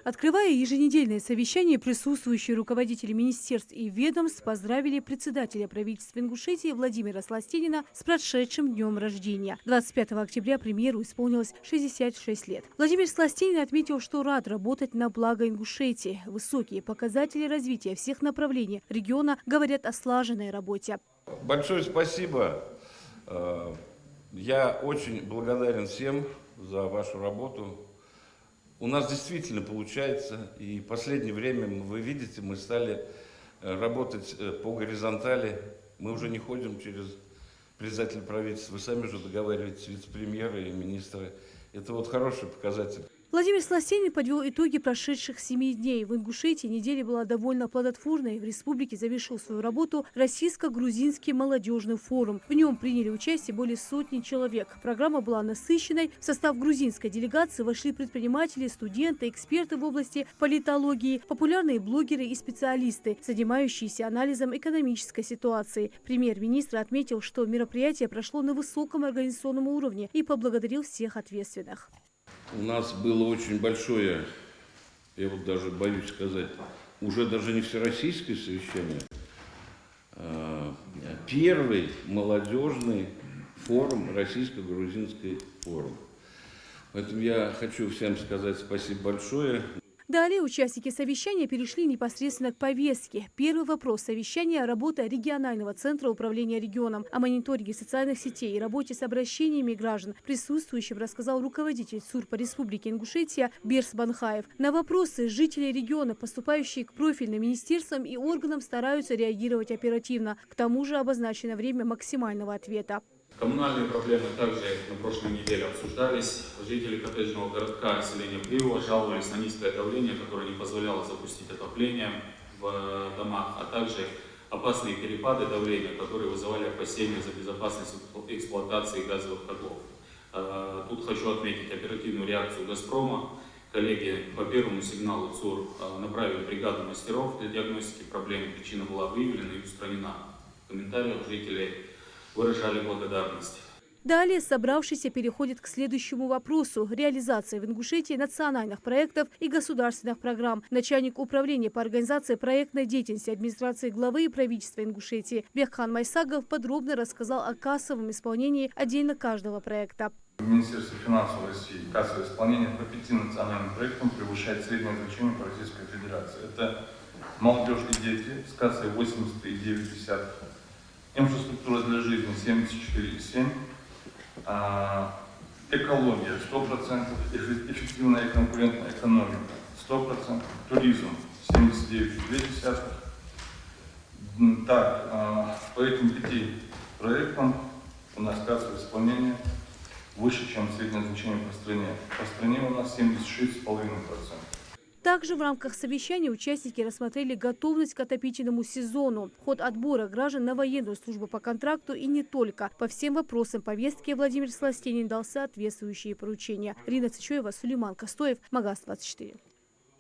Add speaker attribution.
Speaker 1: Открывая еженедельное совещание, присутствующие руководители министерств и ведомств поздравили председателя правительства Ингушетии Владимира Сластенина с прошедшим днем рождения. 25 октября премьеру исполнилось 66 лет. Владимир Сластенин отметил, что рад работать на благо Ингушетии. Высокие показатели развития всех направлений региона говорят о слаженной работе.
Speaker 2: Большое спасибо. Я очень благодарен всем за вашу работу. У нас действительно получается, и в последнее время, вы видите, мы стали работать по горизонтали. Мы уже не ходим через председателя правительства, вы сами уже договариваетесь, вице-премьеры и министры. Это вот хороший показатель.
Speaker 1: Владимир Сластенин подвел итоги прошедших 7 дней. В Ингушетии неделя была довольно плодотворной. В республике завершил свою работу Российско-грузинский молодежный форум. В нем приняли участие более сотни человек. Программа была насыщенной. В состав грузинской делегации вошли предприниматели, студенты, эксперты в области политологии, популярные блогеры и специалисты, занимающиеся анализом экономической ситуации. Премьер-министр отметил, что мероприятие прошло на высоком организационном уровне и поблагодарил всех ответственных.
Speaker 2: У нас было очень большое, я вот даже боюсь сказать, уже даже не всероссийское совещание, первый молодежный форум, российско-грузинский форум. Поэтому я хочу всем сказать спасибо большое.
Speaker 1: Далее участники совещания перешли непосредственно к повестке. Первый вопрос совещания – работа регионального центра управления регионом. О мониторинге социальных сетей и работе с обращениями граждан присутствующим рассказал руководитель СУР по Республике Ингушетия Берс Банхаев. На вопросы жителей региона, поступающие к профильным министерствам и органам, стараются реагировать оперативно. К тому же обозначено время максимального ответа.
Speaker 3: Коммунальные проблемы также на прошлой неделе обсуждались. Жители коттеджного городка населения Приула жаловались на низкое давление, которое не позволяло запустить отопление в домах, а также опасные перепады давления, которые вызывали опасения за безопасность эксплуатации газовых котлов. Тут хочу отметить оперативную реакцию «Газпрома». Коллеги по первому сигналу ЦУР направили бригаду мастеров для диагностики проблем. Причина была выявлена и устранена. В комментариях жителей выражали благодарность.
Speaker 1: Далее собравшиеся переходят к следующему вопросу – реализации в Ингушетии национальных проектов и государственных программ. Начальник управления по организации проектной деятельности администрации главы и правительства Ингушетии Бекхан Майсагов подробно рассказал о кассовом исполнении отдельно каждого проекта.
Speaker 4: В Министерстве финансов России кассовое исполнение по 5 национальным проектам превышает среднее значение по Российской Федерации. Это молодежь и дети с кассой 80,9%. Инфраструктура для жизни 74,7%, экология 100%, эффективная и конкурентная экономика 100%, туризм 79,2%. Так, по этим 5 проектам у нас кассовое исполнение выше, чем среднее значение по стране. По стране у нас 76,5%.
Speaker 1: Также в рамках совещания участники рассмотрели готовность к отопительному сезону, ход отбора граждан на военную службу по контракту и не только. По всем вопросам повестки Владимир Сластенин дал соответствующие поручения. Рина Цичоева, Сулейман Костоев, Магаз 24.